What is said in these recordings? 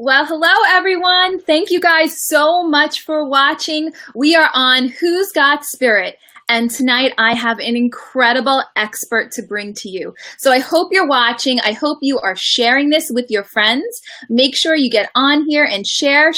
Well, hello everyone. Thank you guys so much for watching. We are on Who's Got Spirit, and tonight I have an incredible expert to bring to you. So I hope you're watching. I hope you are sharing this with your friends. Make sure you get on here and share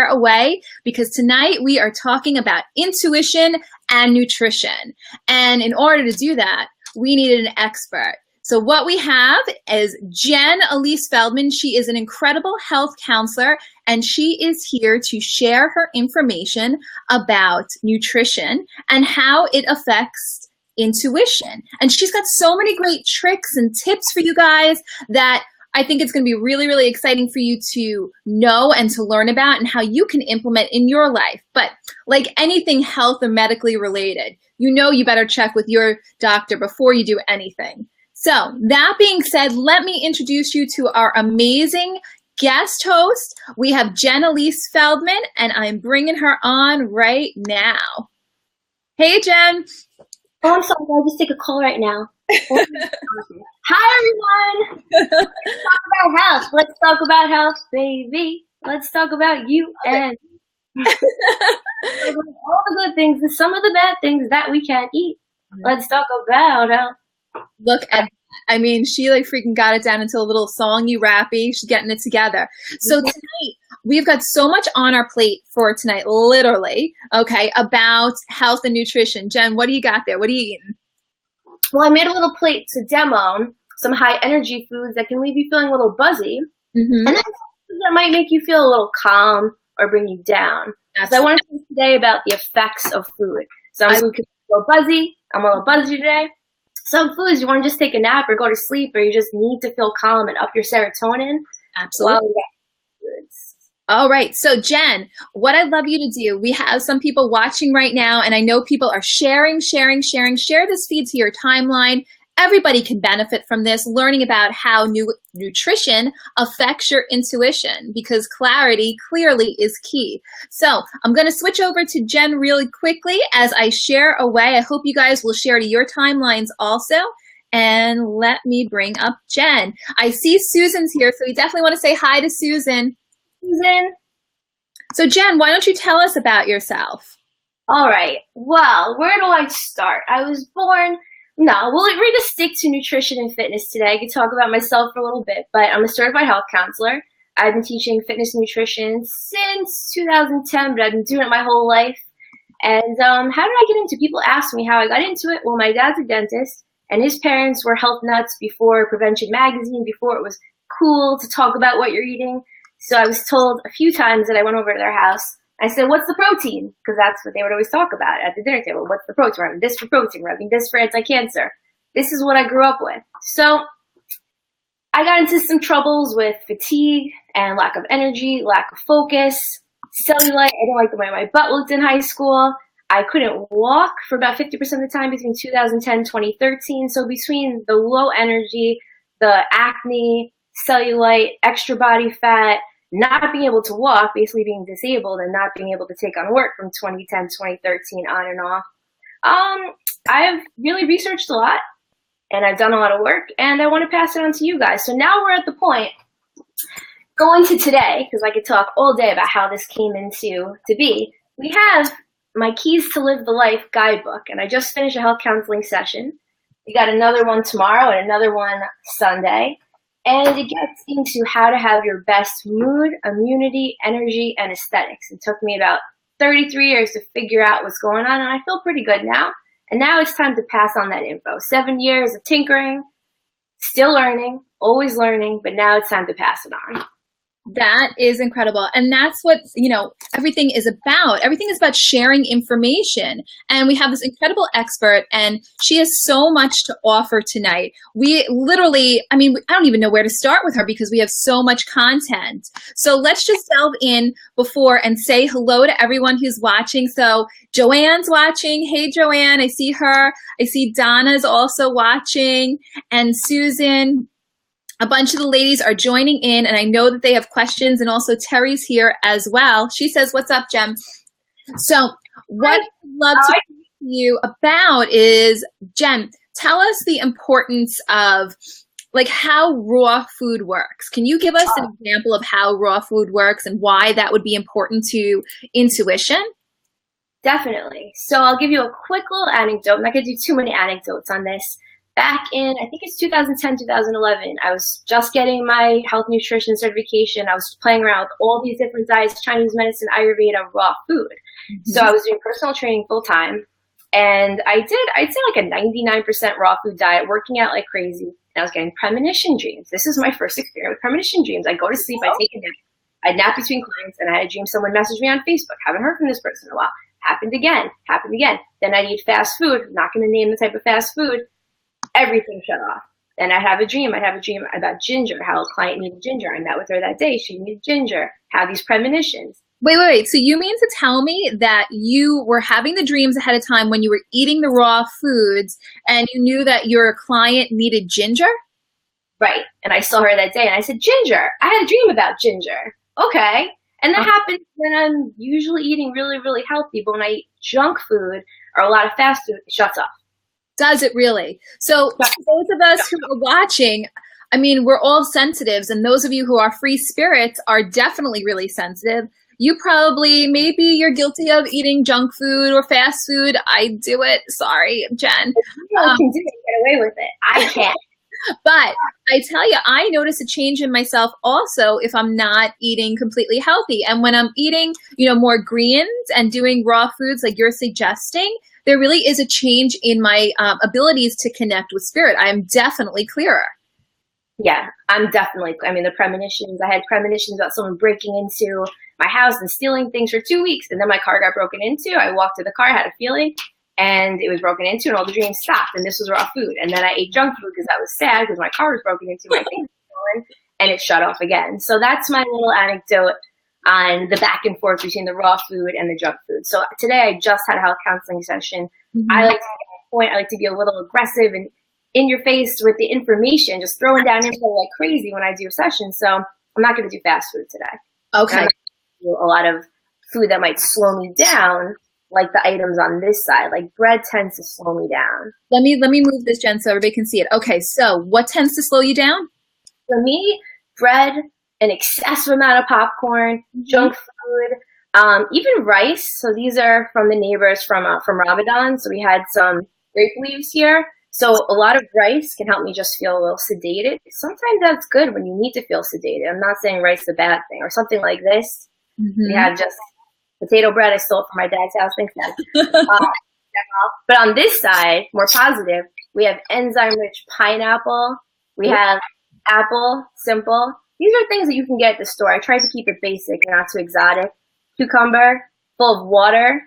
away, because tonight we are talking about intuition and nutrition. And in order to do that, we needed an expert. So what we have is Jen Elise Feldman. She is an incredible health counselor, and she is here to share her information about nutrition and how it affects intuition. And she's got so many great tricks and tips for you guys that I think it's going to be really, really exciting for you to know and to learn about, and how you can implement in your life. But like anything health or medically related, you better check with your doctor before you do anything. So that being said, let me introduce you to our amazing guest host. We have Jen Elise Feldman, and I'm bringing her on right now. Hey, Jen. Oh, I'm sorry. I'll just take a call right now. Hi, everyone. Let's talk about health. Let's talk about health, baby. Let's talk about you and all the good things and some of the bad things that we can't eat. Let's talk about health. Look at, she like freaking got it down into a little songy, rappy. She's getting it together. So tonight, we've got so much on our plate for tonight, literally, okay, about health and nutrition. Jen, what do you got there? What are you eating? Well, I made a little plate to demo some high energy foods that can leave you feeling a little buzzy. And then that might make you feel a little calm or bring you down. So I want to talk today about the effects of food. Some food can feel buzzy. I'm a little buzzy today. Some foods you want to just take a nap or go to sleep, or you just need to feel calm and up your serotonin. Absolutely. All right. So Jen, what I'd love you to do, we have some people watching right now, and I know people are sharing. Share this feed to your timeline. Everybody can benefit from this, learning about how nutrition affects your intuition, because clarity clearly is key. So I'm going to switch over to Jen really quickly as I share away. I hope you guys will share to your timelines also. And let me bring up Jen. I see Susan's here, so we definitely want to say hi to Susan. So Jen, why don't you tell us about yourself? All right. Well, where do I start? I was born... No, we're going to stick to nutrition and fitness today. I could talk about myself for a little bit, but I'm a certified health counselor. I've been teaching fitness and nutrition since 2010, but I've been doing it my whole life. And how did I get into it? People ask me how I got into it. Well, my dad's a dentist, and his parents were health nuts before Prevention Magazine, before it was cool to talk about what you're eating. So I was told a few times that I went over to their house. I said, what's the protein? Because that's what they would always talk about at the dinner table. What's the protein? We're having this for protein. We're having this for anti-cancer. This is what I grew up with. So I got into some troubles with fatigue and lack of energy, lack of focus, cellulite. I didn't like the way my butt looked in high school. I couldn't walk for about 50% of the time between 2010 and 2013. So between the low energy, the acne, cellulite, extra body fat, not being able to walk, basically being disabled, and not being able to take on work from 2010 to 2013 on and off. I've really researched a lot, and I've done a lot of work, and I want to pass it on to you guys. So now we're at the point, going to today, because I could talk all day about how this came into to be. We have my Keys to Live the Life guidebook, and I just finished a health counseling session. We got another one tomorrow and another one Sunday. And it gets into how to have your best mood, immunity, energy, and aesthetics. It took me about 33 years to figure out what's going on, and I feel pretty good now. And now it's time to pass on that info. 7 years of tinkering, still learning, always learning, but now it's time to pass it on. That is incredible. And that's what, everything is about. Everything is about sharing information. And we have this incredible expert, and she has so much to offer tonight. We literally, I don't even know where to start with her, because we have so much content. So let's just delve in before and say hello to everyone who's watching. So Joanne's watching. Hey, Joanne, I see her. I see Donna's also watching, and Susan. A bunch of the ladies are joining in, and I know that they have questions, and also Terry's here as well. She says, what's up, Jem? So what I'd love to talk to you about is, Jen, tell us the importance of like how raw food works. Can you give us an example of how raw food works and why that would be important to intuition? Definitely. So I'll give you a quick little anecdote. I'm not going to do too many anecdotes on this. Back in, I think it's 2010, 2011, I was just getting my health nutrition certification. I was playing around with all these different diets, Chinese medicine, Ayurveda, raw food. So I was doing personal training full time. And I'd say like a 99% raw food diet, working out like crazy. And I was getting premonition dreams. This is my first experience with premonition dreams. I go to sleep, I take a nap. I'd nap between clients, and I had a dream someone messaged me on Facebook. Haven't heard from this person in a while. Happened again. Then I'd eat fast food. Not going to name the type of fast food. Everything shut off. Then I'd have a dream about ginger, how a client needed ginger. I met with her that day. She needed ginger. Have these premonitions. Wait. So you mean to tell me that you were having the dreams ahead of time when you were eating the raw foods and you knew that your client needed ginger? Right. And I saw her that day and I said, ginger. I had a dream about ginger. Okay. And that happens when I'm usually eating really, really healthy. But when I eat junk food or a lot of fast food, it shuts off. Does it really? So those of us who are watching, I mean, we're all sensitives. And those of you who are free spirits are definitely really sensitive. You probably, maybe you're guilty of eating junk food or fast food. I do it. Sorry, Jen. You can do it, get away with it. I can't. But I tell you, I notice a change in myself also if I'm not eating completely healthy. And when I'm eating, more greens and doing raw foods like you're suggesting, there really is a change in my abilities to connect with spirit. I am definitely clearer. Yeah, the premonitions, I had premonitions about someone breaking into my house and stealing things for 2 weeks. And then my car got broken into. I walked to the car, had a feeling, and it was broken into, and all the dreams stopped. And this was raw food. And then I ate junk food because I was sad because my car was broken into, my things were stolen, and it shut off again. So that's my little anecdote on the back and forth between the raw food and the junk food. So today I just had a health counseling session. I like to get my point. I like to be a little aggressive and in your face with the information, just throwing down info like crazy when I do a session. So I'm not going to do fast food today. Okay. I'm not gonna do a lot of food that might slow me down, like the items on this side. Like bread tends to slow me down. Let me move this, Jen, so everybody can see it. Okay, so what tends to slow you down? For me, bread, an excessive amount of popcorn, junk food, even rice. So these are from the neighbors from Ramadan. So we had some grape leaves here. So a lot of rice can help me just feel a little sedated. Sometimes that's good when you need to feel sedated. I'm not saying rice is a bad thing. Or something like this. We have just potato bread I stole from my dad's house. Thanks, Dad. But on this side, more positive, we have enzyme-rich pineapple. We have apple, simple. These are things that you can get at the store. I try to keep it basic and not too exotic. Cucumber, full of water.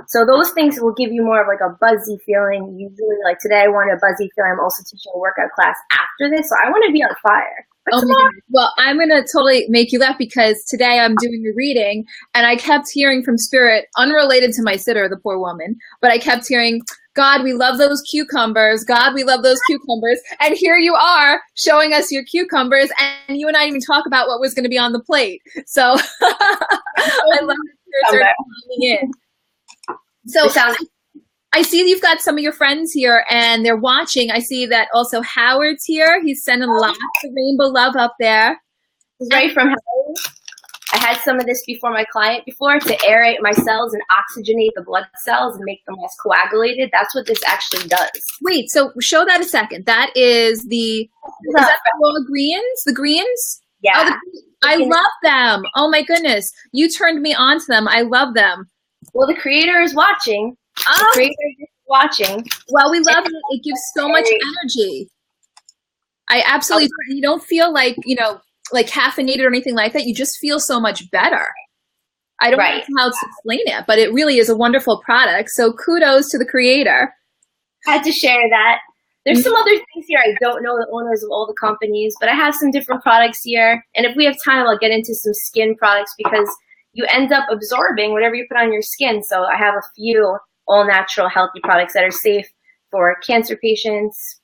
So those things will give you more of like a buzzy feeling. Usually, like today, I want a buzzy feeling. I'm also teaching a workout class after this, so I want to be on fire. Well, I'm going to totally make you laugh because today I'm doing a reading and I kept hearing from spirit, unrelated to my sitter, the poor woman, but I kept hearing, God, we love those cucumbers. God, we love those cucumbers. And here you are showing us your cucumbers, and you and I didn't even talk about what was going to be on the plate. So I love that spirits are coming in. So I see you've got some of your friends here and they're watching. I see that also Howard's here. He's sending lots of rainbow love up there. Right from Howard. I had some of this before my client before to aerate my cells and oxygenate the blood cells and make them less coagulated. That's what this actually does. Wait, so show that a second. That is is that the raw greens? The greens? Yeah. Oh, I love them. Oh my goodness. You turned me on to them. I love them. Well, the creator is watching. The creator is watching. Well, we love it. It gives so much energy. I absolutely, you don't feel like, like caffeinated or anything like that. You just feel so much better. I don't know how to explain it, but it really is a wonderful product. So kudos to the creator. I had to share that. There's some other things here. I don't know the owners of all the companies, but I have some different products here. And if we have time, I'll get into some skin products because you end up absorbing whatever you put on your skin. So I have a few all natural healthy products that are safe for cancer patients,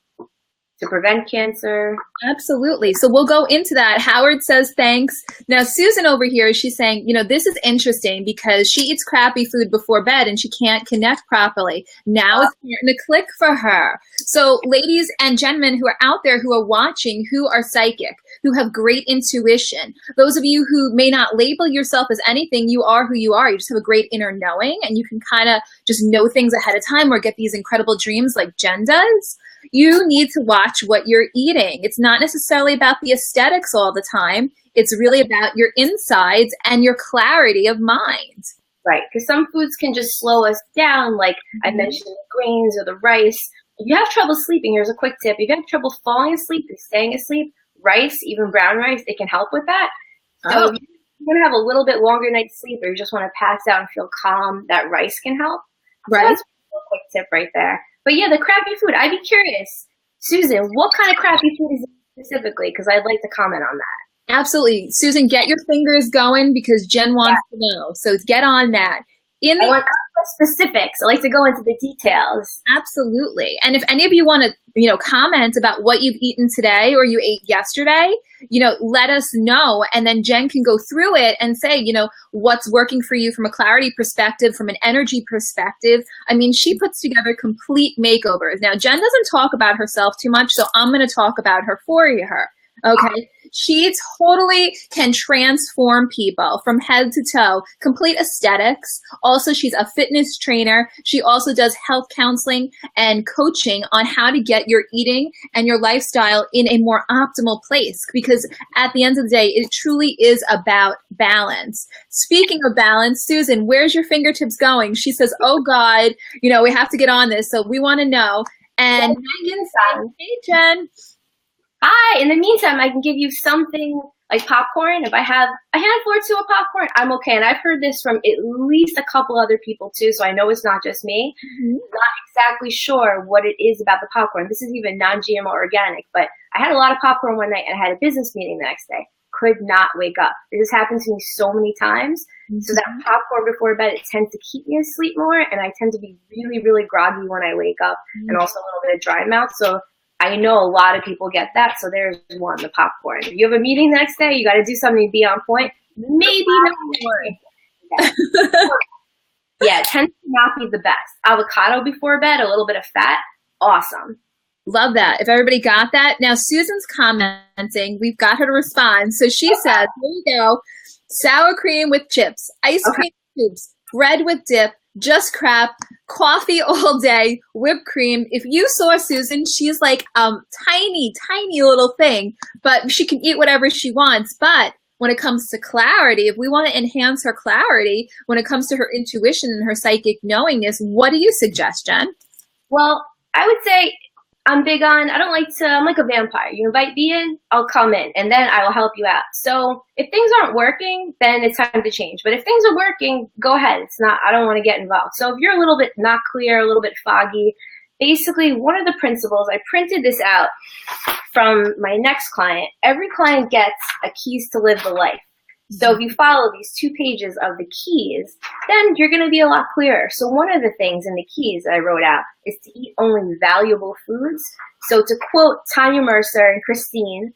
to prevent cancer. Absolutely. So we'll go into that. Howard says thanks. Now, Susan over here, she's saying, this is interesting because she eats crappy food before bed and she can't connect properly. Now it's starting to click for her. So ladies and gentlemen who are out there who are watching, who are psychic, who have great intuition, those of you who may not label yourself as anything, you are who you are. You just have a great inner knowing and you can kind of just know things ahead of time or get these incredible dreams like Jen does. You need to watch what you're eating. It's not necessarily about the aesthetics all the time. It's really about your insides and your clarity of mind. Right, because some foods can just slow us down, like I mentioned, the grains or the rice. If you have trouble sleeping, here's a quick tip. If you have trouble falling asleep and staying asleep, rice, even brown rice, it can help with that. So if you're going to have a little bit longer night's sleep or you just want to pass out and feel calm, that rice can help. Right. So that's a quick tip right there. But yeah, the crappy food. I'd be curious, Susan, what kind of crappy food is it specifically? Because I'd like to comment on that. Absolutely. Susan, get your fingers going because Jen wants to know. So get on that. I want specifics. I like to go into the details. Absolutely. And if any of you want to, comment about what you've eaten today or you ate yesterday, let us know. And then Jen can go through it and say, what's working for you from a clarity perspective, from an energy perspective. I mean, she puts together complete makeovers. Now, Jen doesn't talk about herself too much, so I'm going to talk about her for her. Okay. She totally can transform people from head to toe, complete aesthetics. Also, she's a fitness trainer. She also does health counseling and coaching on how to get your eating and your lifestyle in a more optimal place. Because at the end of the day, it truly is about balance. Speaking of balance, Susan, where's your fingertips going? She says, oh God, we have to get on this. So we want to know. And Megan said, hey, Jen. Hi. In the meantime, I can give you something like popcorn. If I have a handful or two of popcorn, I'm okay. And I've heard this from at least a couple other people too, so I know it's not just me. Mm-hmm. Not exactly sure what it is about the popcorn. This is even non-GMO organic, but I had a lot of popcorn one night and I had a business meeting the next day. Could not wake up. This has happened to me so many times. Mm-hmm. So that popcorn before bed, it tends to keep me asleep more, and I tend to be really, really groggy when I wake up, and also a little bit of dry mouth. So I know a lot of people get that, so there's one, the popcorn. If you have a meeting the next day, you got to do something to be on point. Maybe not more. Yeah, it tends to not be the best. Avocado before bed, a little bit of fat, awesome. Love that. If everybody got that. Now, Susan's commenting. We've got her to respond. So she says, here you go, sour cream with chips, ice cream scoops, bread with dip, just crap, coffee all day, whipped cream. If you saw Susan, she's like tiny, tiny little thing, but she can eat whatever she wants. But when it comes to clarity, if we want to enhance her clarity, when it comes to her intuition and her psychic knowingness, what do you suggest, Jen? Well, I would say I'm like a vampire. You invite me in, I'll come in, and then I will help you out. So if things aren't working, then it's time to change. But if things are working, go ahead. I don't want to get involved. So if you're a little bit not clear, a little bit foggy, basically one of the principles, I printed this out from my next client. Every client gets a keys to live the life. So if you follow these 2 pages of the keys, then you're going to be a lot clearer. So one of the things in the keys that I wrote out is to eat only valuable foods. So to quote Tanya Mercer and Christine,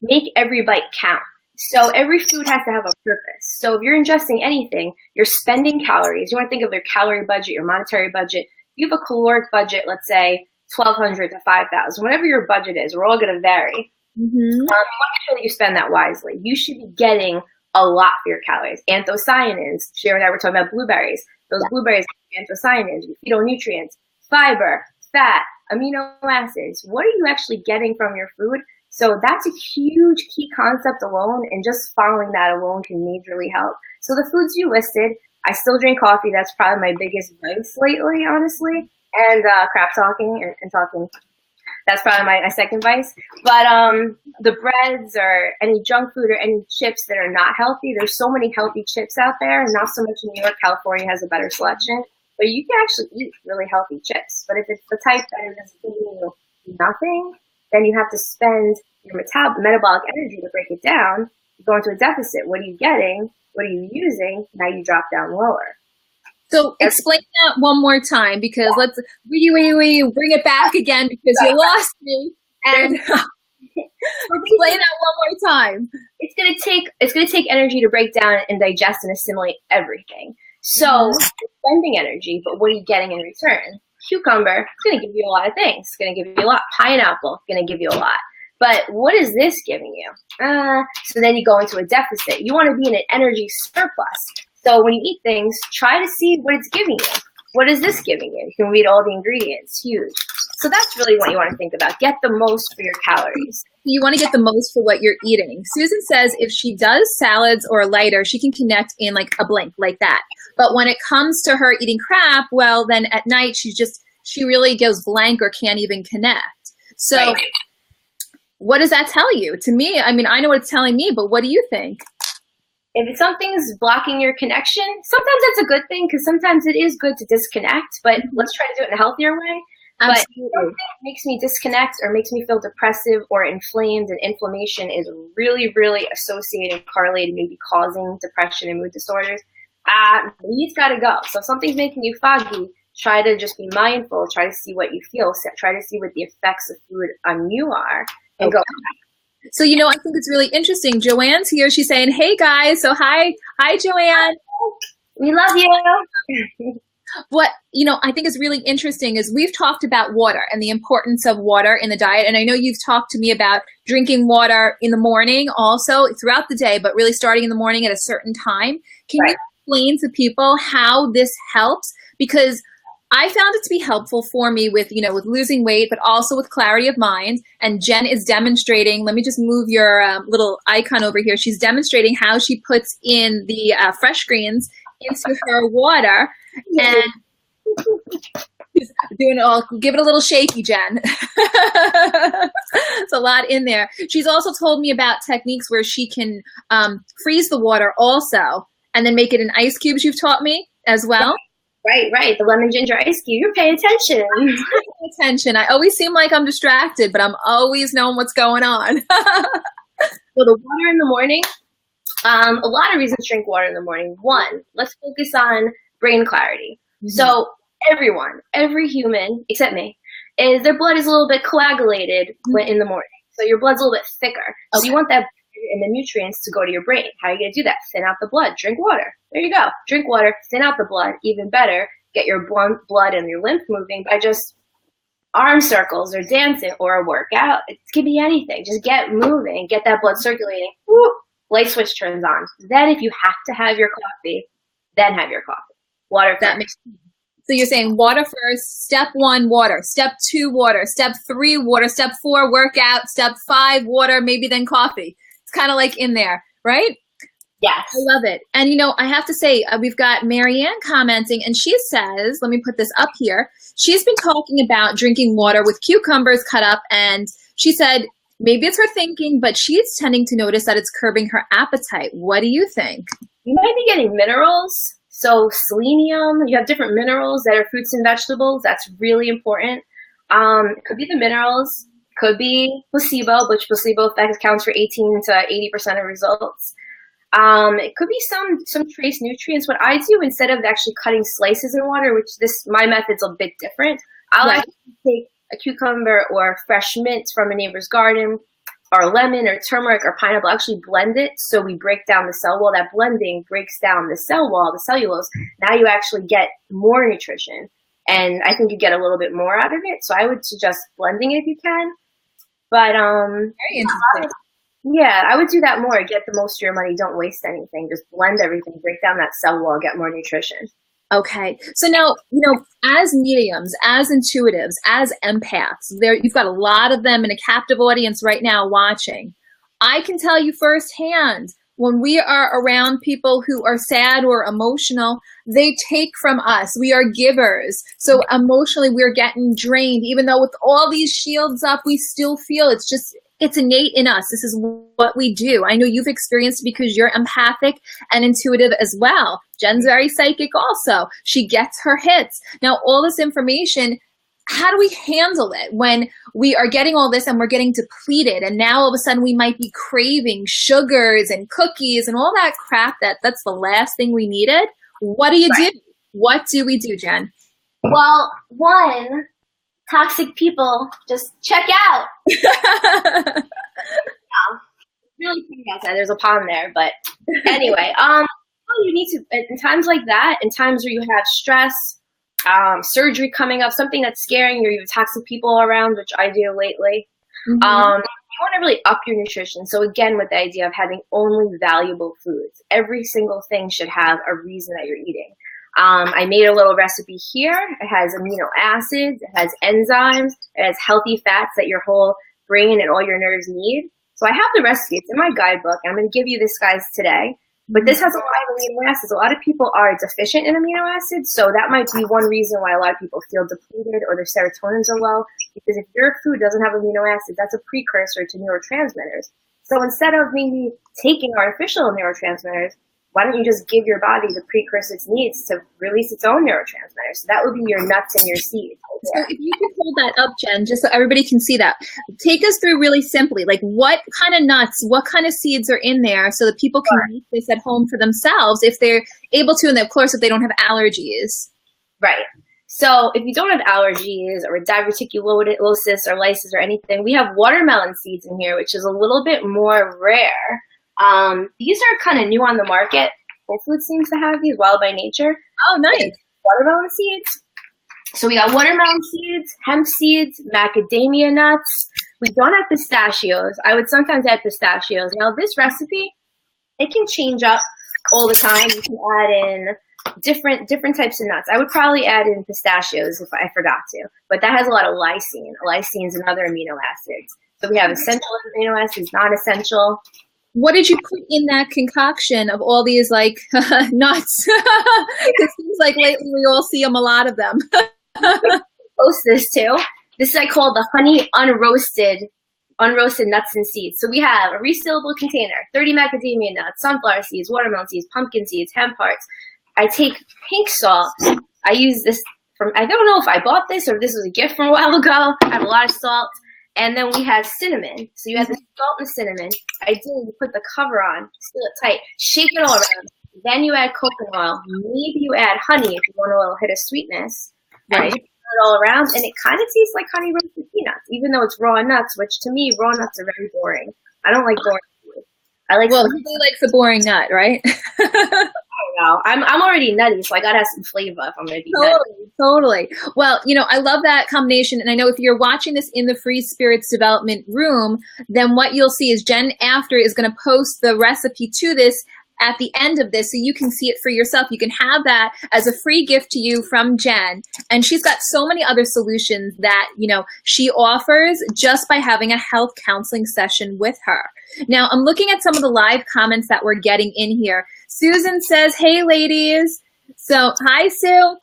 make every bite count. So every food has to have a purpose. So if you're ingesting anything, you're spending calories. You want to think of your calorie budget, your monetary budget. You have a caloric budget, let's say 1,200 to 5,000, whatever your budget is. We're all going to vary. Mm-hmm. You want to make sure that you spend that wisely. You should be getting a lot for your calories. Anthocyanins. Shira and I were talking about blueberries. Those blueberries have anthocyanins, phytonutrients, fiber, fat, amino acids. What are you actually getting from your food? So that's a huge key concept alone, and just following that alone can majorly help. So the foods you listed, I still drink coffee. That's probably my biggest vice lately, honestly. And crap talking and talking. That's probably my second vice. But the breads or any junk food or any chips that are not healthy, there's so many healthy chips out there. Not so much in New York. California has a better selection. But you can actually eat really healthy chips. But if it's the type that is just giving you nothing, then you have to spend your metabolic energy to break it down. You go into a deficit. What are you getting? What are you using? Now you drop down lower. So explain that one more time, because let's bring it back again, because you lost me. And explain that one more time. It's gonna take energy to break down and digest and assimilate everything. So it's spending energy, but what are you getting in return? Cucumber, it's gonna give you a lot of things. It's gonna give you a lot. Pineapple, gonna give you a lot. But what is this giving you? So then you go into a deficit. You want to be in an energy surplus. So when you eat things, try to see what it's giving you. What is this giving you? You can read all the ingredients. Huge. So that's really what you want to think about. Get the most for your calories. You want to get the most for what you're eating. Susan says if she does salads or lighter, she can connect in like a blink, like that. But when it comes to her eating crap, well, then at night she really goes blank or can't even connect. So right. What does that tell you? To me, I mean, I know what it's telling me, but what do you think? If something's blocking your connection, sometimes that's a good thing because sometimes it is good to disconnect, but let's try to do it in a healthier way. Absolutely. But something that makes me disconnect or makes me feel depressive or inflamed, and inflammation is really, really associated, correlated, maybe causing depression and mood disorders. It's got to go. So if something's making you foggy, try to just be mindful, try to see what you feel, try to see what the effects of food on you are, and go. So, I think it's really interesting. Joanne's here. She's saying, hey, guys. So, hi, Joanne. We love you. What, I think is really interesting is we've talked about water and the importance of water in the diet. And I know you've talked to me about drinking water in the morning also throughout the day, but really starting in the morning at a certain time. Can you explain to people how this helps? Because I found it to be helpful for me with, with losing weight, but also with clarity of mind. And Jen is demonstrating, let me just move your little icon over here. She's demonstrating how she puts in the fresh greens into her water. And she's doing it all. Give it a little shaky, Jen. It's a lot in there. She's also told me about techniques where she can freeze the water also and then make it in ice cubes. You've taught me as well. Right. The lemon ginger ice cube. You're paying attention. I'm paying attention. I always seem like I'm distracted, but I'm always knowing what's going on. So the water in the morning, a lot of reasons to drink water in the morning. One, let's focus on brain clarity. Mm-hmm. So every human, except me, their blood is a little bit coagulated in the morning. So your blood's a little bit thicker. Okay. So you want that and the nutrients to go to your brain. How are you going to do that? Thin out the blood. Drink water. There you go. Drink water, thin out the blood. Even better, get your blood and your lymph moving by just arm circles or dancing or a workout. It could be anything. Just get moving. Get that blood circulating. Woo, light switch turns on. Then if you have to have your coffee, then have your coffee. Water. That makes sense. So you're saying water first, step 1, water, step 2, water, step 3, water, step 4, workout, step 5, water, maybe then coffee. It's kind of like in there, right? Yes. I love it. And, I have to say, we've got Marianne commenting, and she says, let me put this up here. She's been talking about drinking water with cucumbers cut up, and she said, maybe it's her thinking, but she's tending to notice that it's curbing her appetite. What do you think? You might be getting minerals. So selenium, you have different minerals that are fruits and vegetables. That's really important. It could be the minerals, could be placebo, which placebo effect accounts for 18 to 80% of results. It could be some trace nutrients. What I do, instead of actually cutting slices in water, which my method's a bit different, I'll actually take a cucumber or fresh mint from a neighbor's garden, or lemon or turmeric or pineapple, actually blend it so we break down the cell wall. That blending breaks down the cell wall, the cellulose. Now you actually get more nutrition, and I think you get a little bit more out of it. So I would suggest blending it if you can. But very interesting. Yeah, I would do that more. Get the most of your money. Don't waste anything. Just blend everything, break down that cell wall, get more nutrition. Okay. So now, as mediums, as intuitives, as empaths, you've got a lot of them in a captive audience right now watching. I can tell you firsthand, when we are around people who are sad or emotional, they take from us. We are givers. So emotionally, we're getting drained. Even though with all these shields up, we still feel it's innate in us. This is what we do. I know you've experienced it because you're empathic and intuitive as well. Jen's very psychic also. She gets her hits. Now, all this information, how do we handle it when we are getting all this and we're getting depleted? And now all of a sudden we might be craving sugars and cookies and all that crap that's the last thing we needed. What do you do? What do we do, Jen? Well, one, toxic people, just check out. Really pretty outside. There's a pond there, but anyway, you need to in times like that, in times where you have stress, surgery coming up, something that's scaring you, you have toxic people around, which I do lately. You want to really up your nutrition. So again, with the idea of having only valuable foods, every single thing should have a reason that you're eating. I made a little recipe here. It has amino acids, it has enzymes, it has healthy fats that your whole brain and all your nerves need. So I have the recipe. It's in my guidebook. I'm going to give you this, guys, today. But this has a lot of amino acids. A lot of people are deficient in amino acids, so that might be one reason why a lot of people feel depleted or their serotonins are low. Because if your food doesn't have amino acids, that's a precursor to neurotransmitters. So instead of maybe taking artificial neurotransmitters, why don't you just give your body the precursor it needs to release its own neurotransmitters? So that would be your nuts and your seeds. So if you could hold that up, Jen, just so everybody can see that. Take us through really simply, like what kind of nuts, what kind of seeds are in there so that people can make this at home for themselves if they're able to, and of course if they don't have allergies. Right. So if you don't have allergies or diverticulosis or lysis or anything, we have watermelon seeds in here, which is a little bit more rare. These are kind of new on the market. Whole Foods seems to have these, Wild by Nature. Oh, nice. Watermelon seeds. So we got watermelon seeds, hemp seeds, macadamia nuts. We don't have pistachios. I would sometimes add pistachios. Now this recipe, it can change up all the time. You can add in different types of nuts. I would probably add in pistachios if I forgot to, but that has a lot of lysine. Lysine is another amino acids. So we have essential amino acids, non-essential. What did you put in that concoction of all these like nuts? It seems like lately we all see a lot of them. Post this too. This is I call the honey unroasted nuts and seeds. So we have a resealable container, 30 macadamia nuts, sunflower seeds, watermelon seeds, pumpkin seeds, hemp hearts. I take pink salt. I use this from, I don't know if I bought this or if this was a gift from a while ago. I have a lot of salt. And then we have cinnamon. So you have the salt and cinnamon. Ideally, you put the cover on, seal it tight, shake it all around. Then you add coconut oil. Maybe you add honey if you want a little hit of sweetness. Right. And you put it all around, and it kind of tastes like honey roasted peanuts, even though it's raw nuts, which to me, raw nuts are very boring. I don't like boring food. I like. Well, who likes a boring nut, right? No, I'm already nutty, so I gotta have some flavor if I'm gonna be nutty. Totally. Well, I love that combination, and I know if you're watching this in the Free Spirits Development room, then what you'll see is Jen after is going to post the recipe to this at the end of this so you can see it for yourself. You can have that as a free gift to you from Jen. And she's got so many other solutions that, she offers just by having a health counseling session with her. Now, I'm looking at some of the live comments that we're getting in here. Susan says, hey, ladies. So, hi, Sue.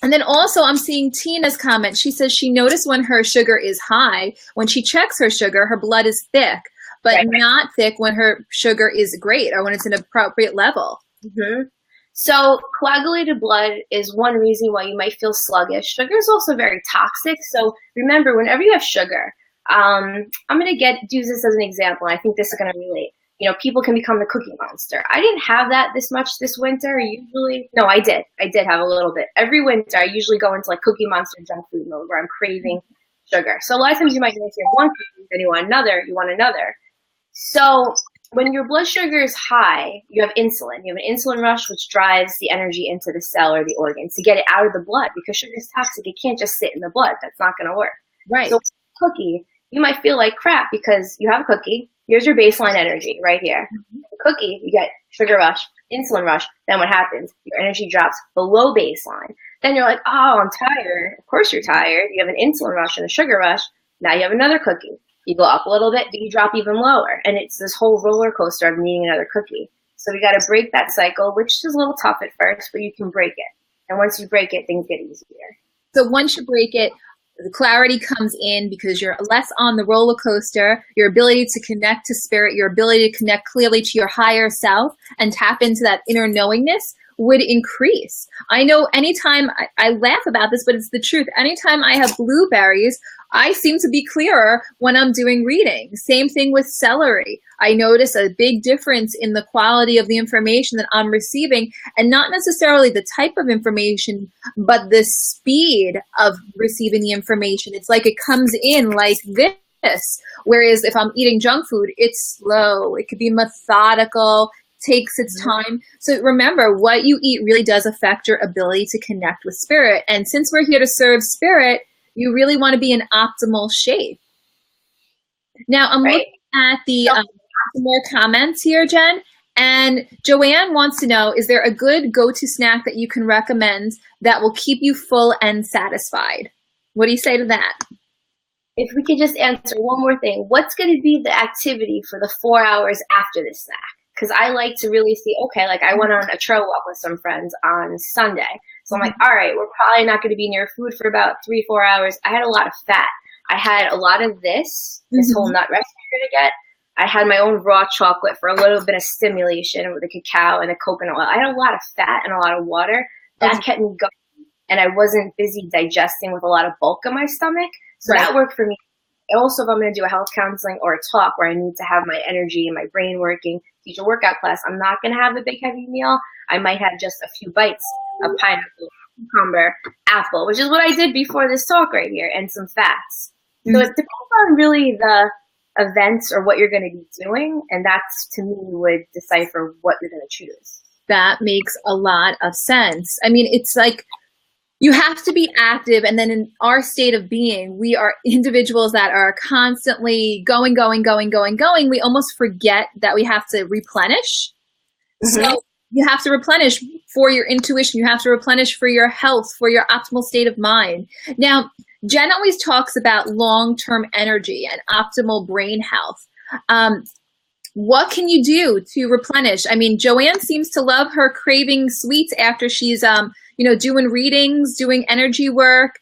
And then also I'm seeing Tina's comment. She says she noticed when her sugar is high, when she checks her sugar, her blood is thick, but not thick when her sugar is great or when it's an appropriate level. Mm-hmm. So coagulated blood is one reason why you might feel sluggish. Sugar is also very toxic. So remember, whenever you have sugar, I'm going to use this as an example. I think this is going to relate. People can become the cookie monster. I didn't have that this much this winter. No, I did. I did have a little bit. Every winter, I usually go into like cookie monster junk food mode where I'm craving sugar. So a lot of times you might notice you have one cookie, then you want another. So when your blood sugar is high, you have insulin. You have an insulin rush, which drives the energy into the cell or the organ to get it out of the blood because sugar is toxic. It can't just sit in the blood. That's not going to work. Right. So cookie, you might feel like crap because you have a cookie. Here's your baseline energy right here. The cookie, you get sugar rush, insulin rush. Then what happens? Your energy drops below baseline. Then you're like, oh, I'm tired. Of course you're tired. You have an insulin rush and a sugar rush. Now you have another cookie. You go up a little bit, then you drop even lower. And it's this whole roller coaster of needing another cookie. So we got to break that cycle, which is a little tough at first, but you can break it. And once you break it, things get easier. So once you break it, the clarity comes in because you're less on the roller coaster, your ability to connect to spirit, your ability to connect clearly to your higher self and tap into that inner knowingness would increase. I know anytime I laugh about this, but it's the truth. Anytime I have blueberries, I seem to be clearer when I'm doing reading. Same thing with celery. I notice a big difference in the quality of the information that I'm receiving, and not necessarily the type of information, but the speed of receiving the information. It's like it comes in like this. Whereas if I'm eating junk food, it's slow. It could be methodical, takes its time. So remember, what you eat really does affect your ability to connect with spirit. And since we're here to serve spirit, you really want to be in optimal shape. Now, I'm looking at the more comments here, Jen. And Joanne wants to know, is there a good go-to snack that you can recommend that will keep you full and satisfied? What do you say to that? If we could just answer one more thing, what's going to be the activity for the 4 hours after the snack? Because I like to really see, okay, like I went on a trail walk with some friends on Sunday. So I'm like, all right, we're probably not going to be near food for about 3-4 hours. I had a lot of fat. I had a lot of this whole nut rest you're going to get. I had my own raw chocolate for a little bit of stimulation with the cacao and the coconut oil. I had a lot of fat and a lot of water. That kept me going, and I wasn't busy digesting with a lot of bulk in my stomach. So that worked for me. Also, if I'm going to do a health counseling or a talk where I need to have my energy and my brain working, teach a workout class, I'm not going to have a big heavy meal. I might have just a few bites of pineapple, cucumber, apple, which is what I did before this talk right here, and some fats. So it depends on really the events or what you're going to be doing, and that's, to me, would decipher what you're going to choose. That makes a lot of sense. I mean, it's like you have to be active, and then in our state of being, we are individuals that are constantly going. We almost forget that we have to replenish. So you have to replenish for your intuition. You have to replenish for your health, for your optimal state of mind. Now, Jen always talks about long-term energy and optimal brain health. What can you do to replenish? I mean, Joanne seems to love her craving sweets after she's, doing readings, doing energy work.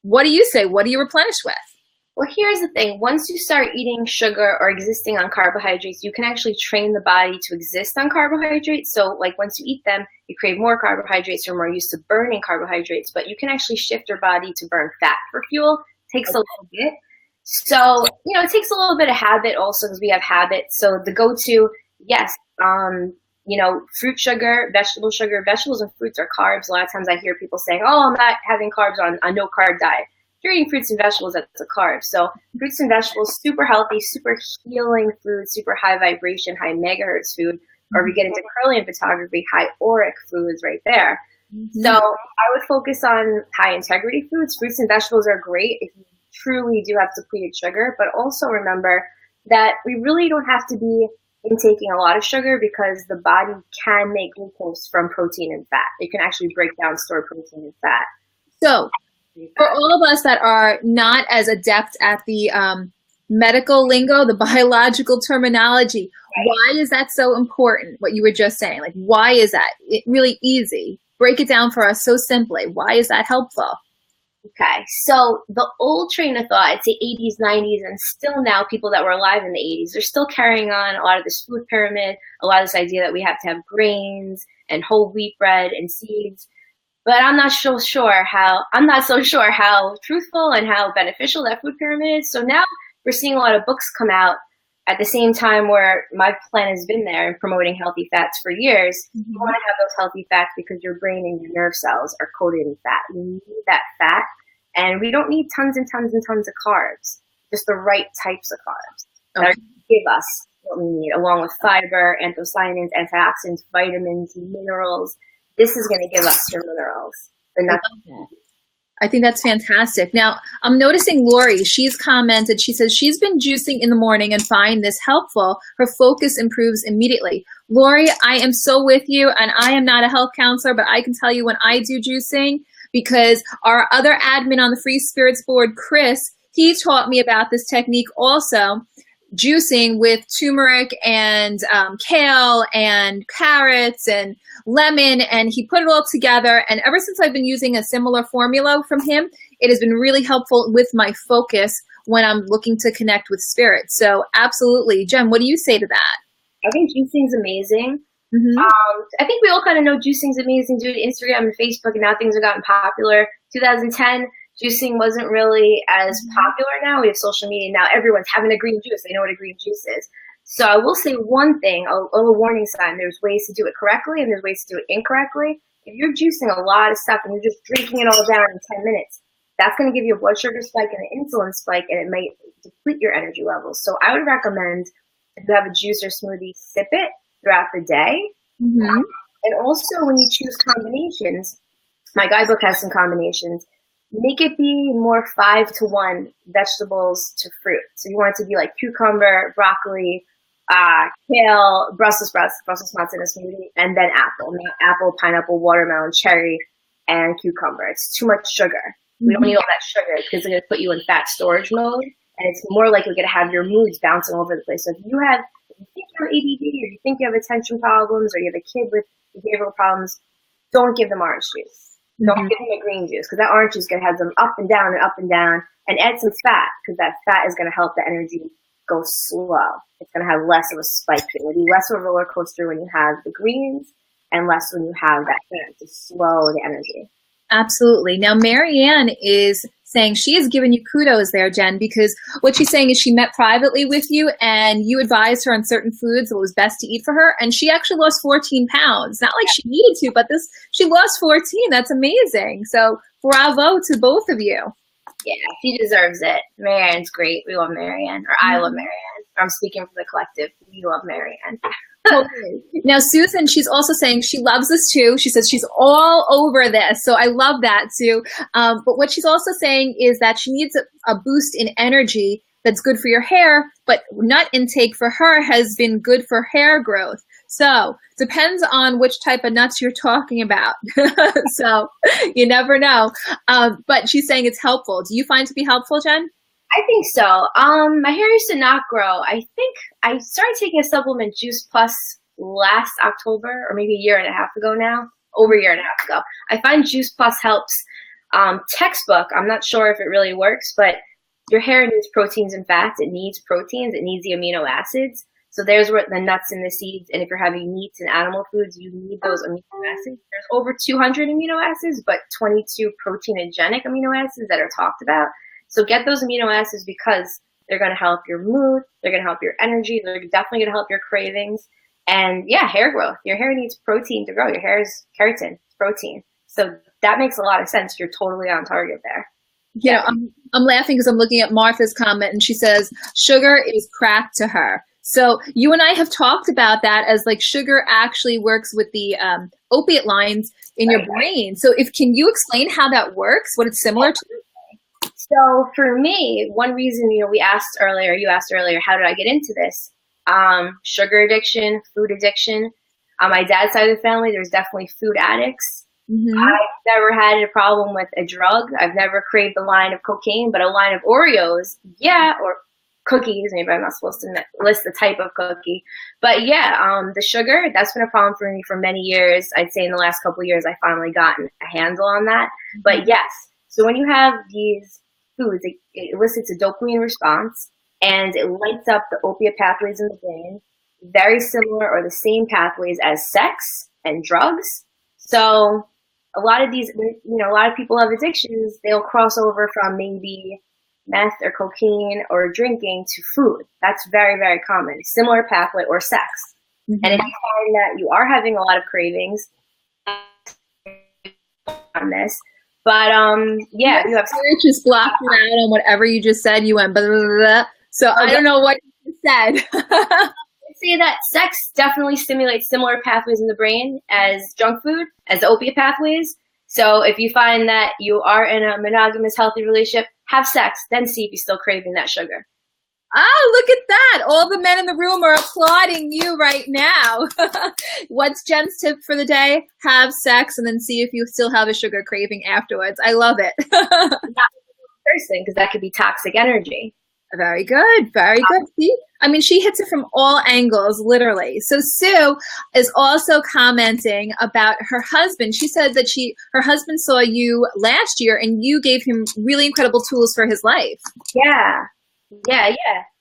What do you say? What do you replenish with? Well, here's the thing. Once you start eating sugar or existing on carbohydrates, you can actually train the body to exist on carbohydrates. So like once you eat them, you crave more carbohydrates. You're more used to burning carbohydrates, but you can actually shift your body to burn fat for fuel. It takes a little bit. So, it takes a little bit of habit also because we have habits. So the go-to, yes, fruit sugar, vegetables and fruits are carbs. A lot of times I hear people saying, oh, I'm not having carbs on a no-carb diet. If you're eating fruits and vegetables, that's a carb. So fruits and vegetables, super healthy, super healing food, super high vibration, high megahertz food. Or if we get into Kirlian photography, high auric foods right there. So I would focus on high integrity foods. Fruits and vegetables are great if you truly do have depleted sugar, but also remember that we really don't have to be intaking a lot of sugar because the body can make glucose from protein and fat. It can actually break down stored protein and fat. So for all of us that are not as adept at the medical lingo, the biological terminology, why is that so important? What you were just saying, like, why is that really easy? Break it down for us so simply. Why is that helpful? Okay, so the old train of thought, I'd say 80s, 90s, and still now people that were alive in the 80s, they're still carrying on a lot of this food pyramid, a lot of this idea that we have to have grains and whole wheat bread and seeds. But I'm not so sure how truthful and how beneficial that food pyramid is. So now we're seeing a lot of books come out at the same time where my plan has been there in promoting healthy fats for years. You want to have those healthy fats because your brain and your nerve cells are coated in fat. You need that fat, and we don't need tons and tons and tons of carbs, just the right types of carbs that are going to give us what we need, along with fiber, anthocyanins, antioxidants, vitamins, minerals. This is going to give us your minerals. I think that's fantastic. Now, I'm noticing Lori, she's commented, she says she's been juicing in the morning and find this helpful. Her focus improves immediately. Lori, I am so with you, and I am not a health counselor, but I can tell you when I do juicing, because our other admin on the Free Spirits Board, Chris, he taught me about this technique also, juicing with turmeric and kale and carrots and lemon, and he put it all together. And ever since I've been using a similar formula from him, it has been really helpful with my focus when I'm looking to connect with spirit. So absolutely. Jen, what do you say to that? I think juicing is amazing. Mm-hmm. I think we all kind of know juicing's amazing due to Instagram and Facebook, and now things have gotten popular. 2010, juicing wasn't really as popular. Now we have social media. Now everyone's having a green juice. They know what a green juice is. So I will say one thing, a little warning sign. There's ways to do it correctly and there's ways to do it incorrectly. If you're juicing a lot of stuff and you're just drinking it all down in 10 minutes, that's going to give you a blood sugar spike and an insulin spike, and it might deplete your energy levels. So I would recommend, if you have a juice or smoothie, sip it throughout the day. Mm-hmm. And also when you choose combinations, my guidebook has some combinations. Make it be more 5-to-1 vegetables to fruit. So you want it to be like cucumber, broccoli, kale, Brussels sprouts in a smoothie, and then apple. Not apple, pineapple, watermelon, cherry, and cucumber. It's too much sugar. We don't need all that sugar because it's going to put you in fat storage mode, and it's more likely going to have your moods bouncing all over the place. So if you think you have ADD, or you think you have attention problems, or you have a kid with behavioral problems, don't give them orange juice. Don't give them a green juice, because that orange juice is going to have them up and down and up and down, and add some fat, because that fat is going to help the energy go slow. It's going to have less of a spike. It will be less of a roller coaster when you have the greens, and less when you have that fat to slow the energy. Absolutely. Now, Marianne is saying she has given you kudos there, Jen, because what she's saying is she met privately with you and you advised her on certain foods that was best to eat for her. And she actually lost 14 pounds. Not like she needed to, but she lost 14. That's amazing. So bravo to both of you. Yeah, she deserves it. Marianne's great. We love Marianne, or I love Marianne. I'm speaking for the collective. We love Marianne. Totally. Now, Susan, she's also saying she loves this too. She says she's all over this. So I love that too. But what she's also saying is that she needs a boost in energy that's good for your hair, but nut intake for her has been good for hair growth. So depends on which type of nuts you're talking about. So you never know. But she's saying it's helpful. Do you find it to be helpful, Jen? I think so. My hair used to not grow. I think I started taking a supplement, Juice Plus, last October, or maybe a year and a half ago now. Over a year and a half ago. I find Juice Plus helps. Textbook, I'm not sure if it really works, but your hair needs proteins and fats. It needs proteins. It needs the amino acids. So there's where the nuts and the seeds, and if you're having meats and animal foods, you need those amino acids. There's over 200 amino acids, but 22 proteinogenic amino acids that are talked about. So get those amino acids because they're going to help your mood, they're going to help your energy, they're definitely going to help your cravings. And yeah, hair growth. Your hair needs protein to grow. Your hair is keratin, it's protein. So that makes a lot of sense. You're totally on target there. Yeah, I'm laughing because I'm looking at Martha's comment and she says, sugar is crack to her. So you and I have talked about that as like sugar actually works with the opiate lines in your brain. So can you explain how that works, what it's similar to? So for me, one reason, you asked earlier, how did I get into this? Sugar addiction, food addiction. On my dad's side of the family, there's definitely food addicts. Mm-hmm. I've never had a problem with a drug. I've never craved a line of cocaine, but a line of Oreos, yeah, or cookies. Maybe I'm not supposed to list the type of cookie. But yeah, the sugar, that's been a problem for me for many years. I'd say in the last couple of years, I finally gotten a handle on that. Mm-hmm. But yes, so when you have these foods, it elicits a dopamine response and it lights up the opiate pathways in the brain, very similar or the same pathways as sex and drugs. So a lot of these, a lot of people have addictions, they'll cross over from maybe meth or cocaine or drinking to food. That's very, very common. Similar pathway or sex. Mm-hmm. And if you find that you are having a lot of cravings on this, but yeah, you have just blocked you out on whatever you just said. You went blah, blah, blah. So I don't know what you said. I'd say that sex definitely stimulates similar pathways in the brain as junk food, as the opiate pathways. So if you find that you are in a monogamous, healthy relationship, have sex, then see if you're still craving that sugar. Oh, look at that. All the men in the room are applauding you right now. What's Jen's tip for the day? Have sex and then see if you still have a sugar craving afterwards. I love it. Not a person, because that could be toxic energy. Very good. Very good. See? I mean, she hits it from all angles, literally. So Sue is also commenting about her husband. She said that her husband saw you last year and you gave him really incredible tools for his life. Yeah.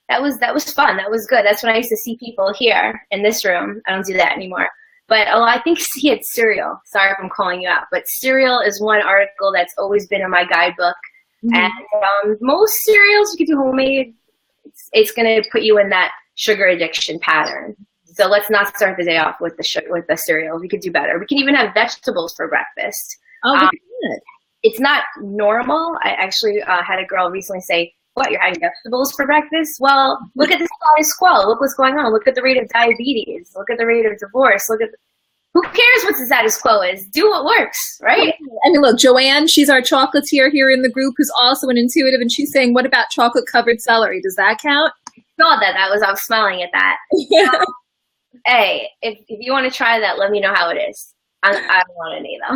That was fun. That was good. That's when I used to see people here in this room. I don't do that anymore. But I think he had cereal. Sorry if I'm calling you out, but cereal is one article that's always been in my guidebook. And most cereals you can do homemade. It's going to put you in that sugar addiction pattern. So let's not start the day off with the cereal. We could do better. We can even have vegetables for breakfast. Oh, good. It's not normal. I actually had a girl recently say, "What, you're having vegetables for breakfast?" Well, look at the status quo. Look what's going on. Look at the rate of diabetes. Look at the rate of divorce. Who cares what the status quo is? Do what works, right? I mean, look, Joanne, she's our chocolatier here in the group who's also an intuitive, and she's saying, what about chocolate-covered celery? Does that count? Saw that. I was smiling at that. Hey, if you want to try that, let me know how it is. I don't want any though.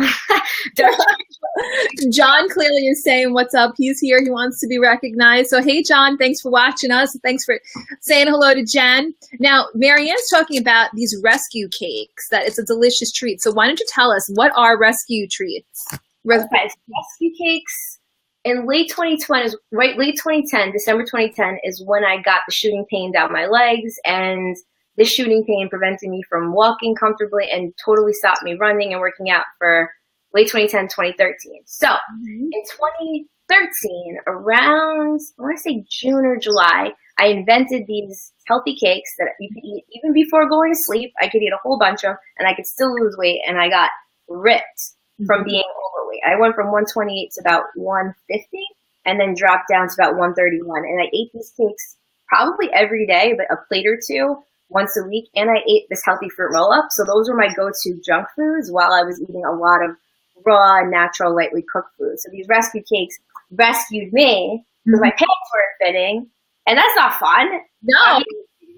John clearly is saying what's up. He's here. He wants to be recognized. So, hey, John, thanks for watching us. Thanks for saying hello to Jen. Now, Marianne's talking about these rescue cakes, that it's a delicious treat. So why don't you tell us, what are rescue treats? Rescue cakes. In late 2010, December 2010 is when I got the shooting pain down my legs, and this shooting pain prevented me from walking comfortably and totally stopped me running and working out for late 2010, 2013. So in 2013, around, I want to say June or July, I invented these healthy cakes that you could eat even before going to sleep. I could eat a whole bunch of them and I could still lose weight, and I got ripped from being overweight. I went from 128 to about 150 and then dropped down to about 131. And I ate these cakes probably every day, but a plate or two once a week, and I ate this healthy fruit roll-up. So those were my go-to junk foods while I was eating a lot of raw, natural, lightly cooked food. So these rescue cakes rescued me because my pants weren't fitting, and that's not fun. No.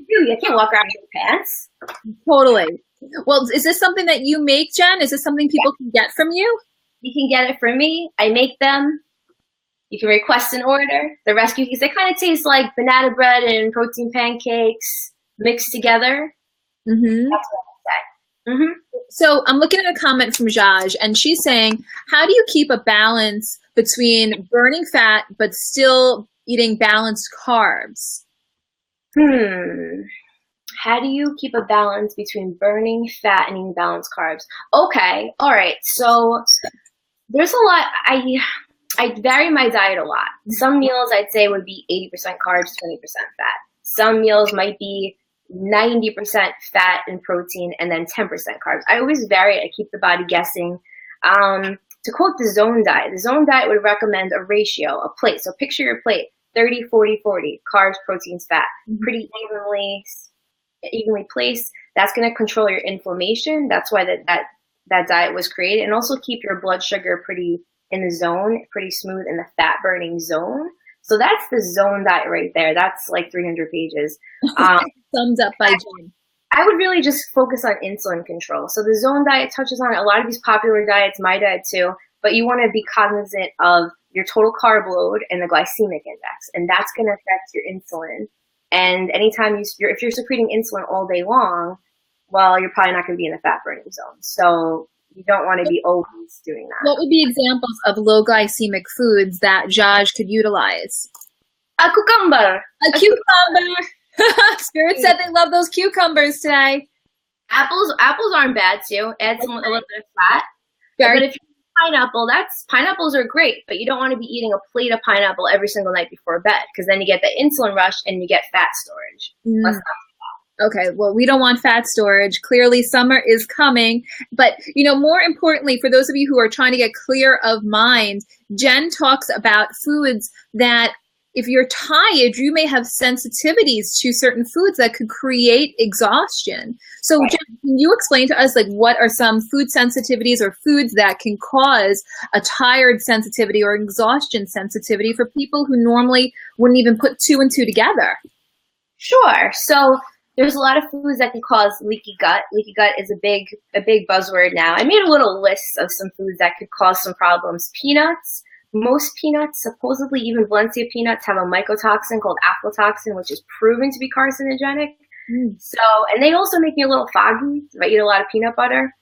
You can't walk around in your pants. Totally. Well, is this something that you make, Jen? Is this something people can get from you? You can get it from me. I make them. You can request an order. The rescue cakes, they kind of taste like banana bread and protein pancakes mixed together. That's what I say. So I'm looking at a comment from Jaj, and she's saying, how do you keep a balance between burning fat but still eating balanced carbs? How do you keep a balance between burning fat and eating balanced carbs? Okay, all right. So there's a lot. I vary my diet a lot. Some meals I'd say would be 80% carbs, 20% fat. Some meals might be 90% fat and protein and then 10% carbs. I always vary. I keep the body guessing. To quote the zone diet would recommend a ratio, a plate. So picture your plate, 30, 40, 40, carbs, proteins, fat, pretty evenly placed. That's going to control your inflammation. That's why that diet was created, and also keep your blood sugar pretty in the zone, pretty smooth in the fat burning zone. So that's the zone diet right there. That's like 300 pages. Summed up by Jen. I would really just focus on insulin control. So the zone diet touches on a lot of these popular diets, my diet too, but you want to be cognizant of your total carb load and the glycemic index, and that's going to affect your insulin. And anytime if you're secreting insulin all day long, well, you're probably not going to be in the fat burning zone. So you don't want to be always doing that. What would be examples of low glycemic foods that Jaj could utilize? A cucumber. A cucumber. Spirit said they love those cucumbers today. Apples aren't bad too. Add a little bit of fat. But if you pineapples are great, but you don't want to be eating a plate of pineapple every single night before bed, because then you get the insulin rush and you get fat storage. Let's not do that. Okay, well, we don't want fat storage. Clearly, summer is coming. But, more importantly, for those of you who are trying to get clear of mind, Jen talks about foods that, if you're tired, you may have sensitivities to certain foods that could create exhaustion. So Jen, can you explain to us, what are some food sensitivities or foods that can cause a tired sensitivity or exhaustion sensitivity for people who normally wouldn't even put two and two together? Sure. So there's a lot of foods that can cause leaky gut. Leaky gut is a big buzzword now. I made a little list of some foods that could cause some problems. Peanuts. Most peanuts, supposedly even Valencia peanuts, have a mycotoxin called aflatoxin, which is proven to be carcinogenic. So, and they also make me a little foggy if I eat a lot of peanut butter.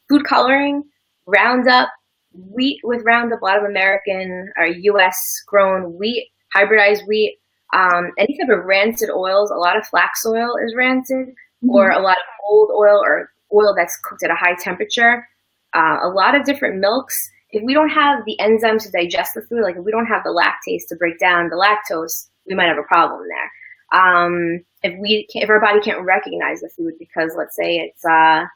Food coloring, Roundup, wheat with Roundup, a lot of American or U.S. grown wheat, hybridized wheat, any type of rancid oils. A lot of flax oil is rancid, or a lot of old oil or oil that's cooked at a high temperature, a lot of different milks. If we don't have the enzymes to digest the food, like if we don't have the lactase to break down the lactose, we might have a problem there. If our body can't recognize the food because, let's say it's I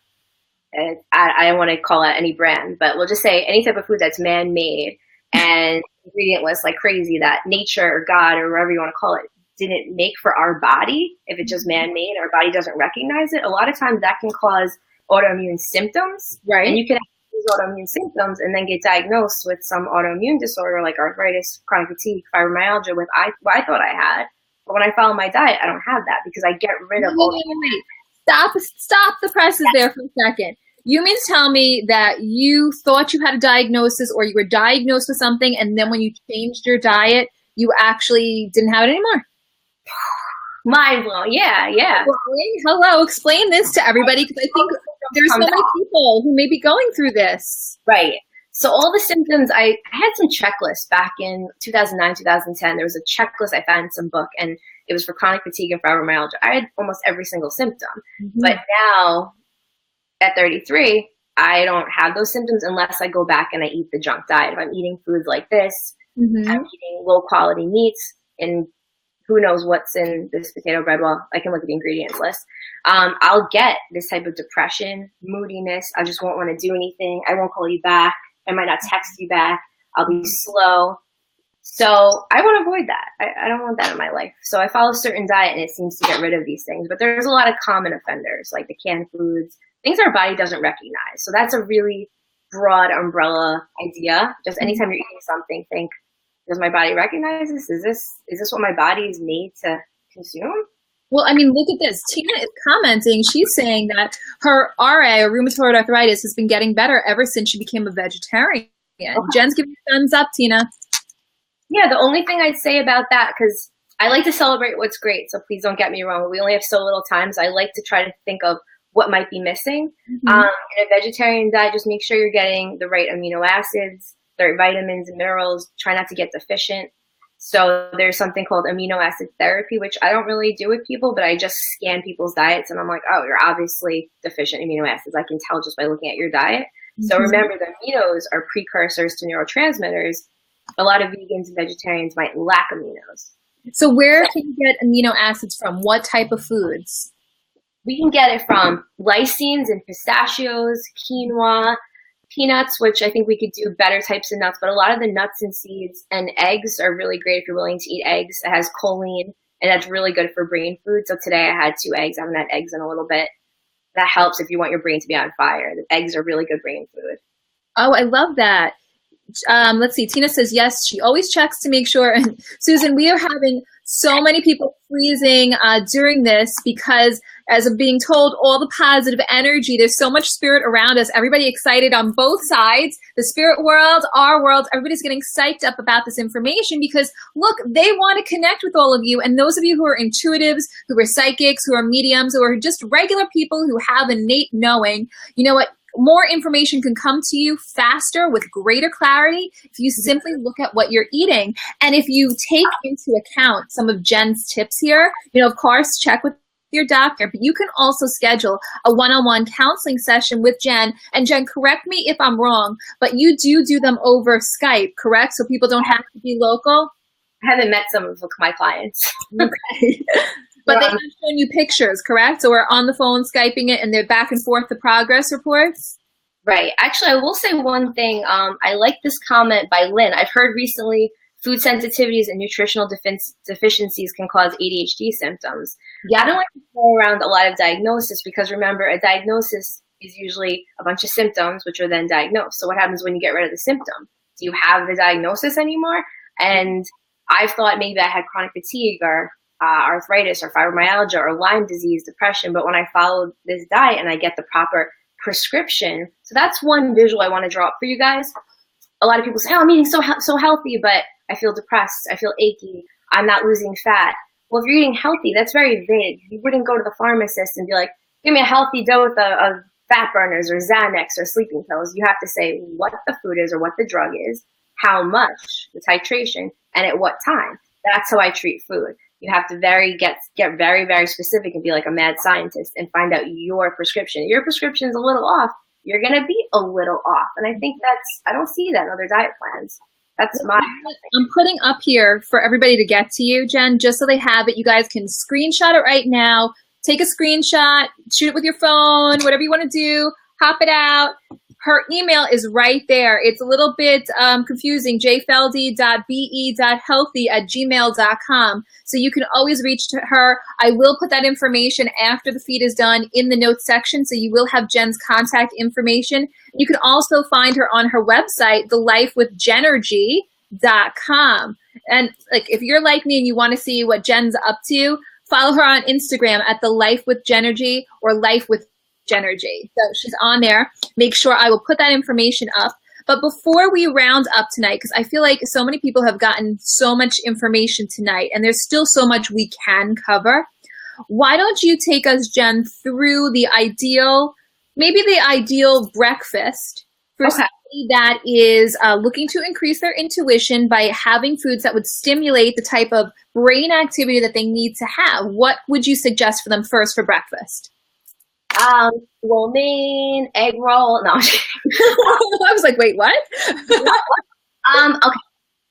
don't want to call out any brand, but we'll just say any type of food that's man-made and ingredient list like crazy that nature or God or whatever you want to call it didn't make for our body. If it's just man-made, our body doesn't recognize it. A lot of times that can cause autoimmune symptoms, Right. And you can have these autoimmune symptoms and then get diagnosed with some autoimmune disorder like arthritis, chronic fatigue, fibromyalgia, what I thought I had. But when I follow my diet, I don't have that because I get rid of all the Stop the presses there for a second. You mean to tell me that you thought you had a diagnosis or you were diagnosed with something, and then when you changed your diet, you actually didn't have it anymore? mind blown. Yeah. Hello, explain this to everybody because I think there's so many people who may be going through this. Right. So all the symptoms, I had some checklists back in 2009, 2010. There was a checklist I found in some book, and it was for chronic fatigue and fibromyalgia. I had almost every single symptom. Mm-hmm. But now, at 33, I don't have those symptoms unless I go back and I eat the junk diet. If I'm eating foods like this, Mm-hmm. I'm eating low-quality meats, and who knows what's in this potato bread. Well, I can look at the ingredients list. I'll get this type of depression, moodiness. I just won't want to do anything. I won't call you back. I might not text you back. I'll be slow. So I want to avoid that. I don't want that in my life. So I follow a certain diet and it seems to get rid of these things. But there's a lot of common offenders like the canned foods, things our body doesn't recognize. So that's a really broad umbrella idea. Just anytime you're eating something, think, does my body recognize this? Is this what my body is made to consume? Well, I mean, look at this. Tina is commenting. She's saying that her RA, or rheumatoid arthritis, has been getting better ever since she became a vegetarian. Okay. Jen's giving you a thumbs up, Tina. Yeah, the only thing I'd say about that, because I like to celebrate what's great, so please don't get me wrong. We only have so little time, so I like to try to think of what might be missing. Mm-hmm. In a vegetarian diet, just make sure you're getting the right amino acids, the right vitamins and minerals. Try not to get deficient. So there's something called amino acid therapy, which I don't really do with people, but I just scan people's diets and I'm like, oh, you're obviously deficient in amino acids. I can tell just by looking at your diet. Mm-hmm. So remember, the aminos are precursors to neurotransmitters. A lot of vegans and vegetarians might lack aminos. So where can you get amino acids from? What type of foods? We can get it from lysines in pistachios, quinoa, peanuts, which I think we could do better types of nuts, but a lot of the nuts and seeds and eggs are really great if you're willing to eat eggs. It has choline, and that's really good for brain food. So today I had 2 eggs. I haven't had eggs in a little bit. That helps if you want your brain to be on fire. The eggs are really good brain food. Oh, I love that. Let's see. Tina says, yes, she always checks to make sure. And Susan, we are having so many people freezing during this because, as I'm being told, all the positive energy, there's so much spirit around us. Everybody excited on both sides, the spirit world, our world. Everybody's getting psyched up about this information because, look, they want to connect with all of you. And those of you who are intuitives, who are psychics, who are mediums, who are just regular people who have innate knowing, you know what? More information can come to you faster with greater clarity if you simply look at what you're eating. And if you take into account some of Jen's tips here, you know, of course, check with your doctor, but you can also schedule a one-on-one counseling session with Jen. And Jen, correct me if I'm wrong, but you do them over Skype, correct? So people don't have to be local? I haven't met some of my clients. Okay. But they have shown you pictures, correct? So we're on the phone Skyping it and they're back and forth the progress reports? Right. Actually, I will say one thing. I like this comment by Lynn. I've heard recently food sensitivities and nutritional deficiencies can cause ADHD symptoms. Yeah, I don't like to throw around a lot of diagnosis because remember, a diagnosis is usually a bunch of symptoms which are then diagnosed. So what happens when you get rid of the symptom? Do you have the diagnosis anymore? And I've thought maybe I had chronic fatigue or arthritis or fibromyalgia or Lyme disease, depression, but when I follow this diet and I get the proper prescription, so that's one visual I want to draw up for you guys. A lot of people say, oh, I'm eating so healthy, but I feel depressed, I feel achy, I'm not losing fat. Well, if you're eating healthy, that's very vague. You wouldn't go to the pharmacist and be like, give me a healthy dose of fat burners or Xanax or sleeping pills. You have to say what the food is or what the drug is, how much, the titration, and at what time. That's how I treat food. You have to get very, very specific and be like a mad scientist and find out your prescription. Your prescription's a little off. You're going to be a little off. And I think I don't see that in other diet plans. That's my. I'm putting up here for everybody to get to you, Jen, just so they have it. You guys can screenshot it right now. Take a screenshot, shoot it with your phone, whatever you want to do, hop it out. Her email is right there. It's a little bit confusing, jfeldy.be.healthy@gmail.com. So you can always reach to her. I will put that information after the feed is done in the notes section, so you will have Jen's contact information. You can also find her on her website, thelifewithjenergy.com. And like, if you're like me and you want to see what Jen's up to, follow her on Instagram at The Life with Jenergy or Life with Jenergy. So she's on there. Make sure I will put that information up. But before we round up tonight, because I feel like so many people have gotten so much information tonight and there's still so much we can cover, why don't you take us, Jen, through the ideal breakfast for somebody that is looking to increase their intuition by having foods that would stimulate the type of brain activity that they need to have. What would you suggest for them first for breakfast? Lo mein, egg roll. No. I was like, wait, what?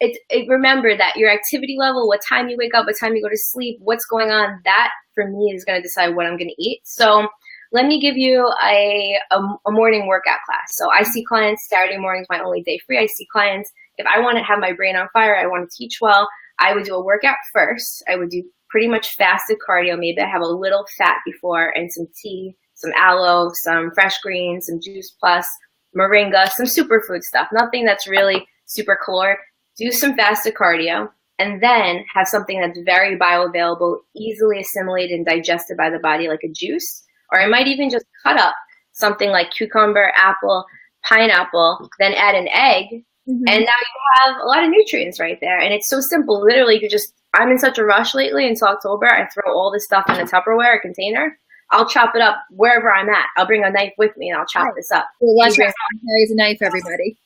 Okay. Remember that your activity level, what time you wake up, what time you go to sleep, what's going on, that for me is going to decide what I'm going to eat. So let me give you a morning workout class. So I see clients, Saturday morning's my only day free. I see clients, if I want to have my brain on fire, I want to teach well, I would do a workout first. I would do pretty much fasted cardio. Maybe I have a little fat before and some tea, some aloe, some fresh greens, some juice plus, moringa, some superfood stuff. Nothing that's really super caloric. Do some fasted cardio and then have something that's very bioavailable, easily assimilated and digested by the body like a juice. Or I might even just cut up something like cucumber, apple, pineapple, then add an egg. And now you have a lot of nutrients right there. And it's so simple. Literally, you could just, I'm in such a rush lately until October. I throw all this stuff in a Tupperware, a container. I'll chop it up wherever I'm at. I'll bring a knife with me and I'll chop this up. Well, carries a knife, everybody.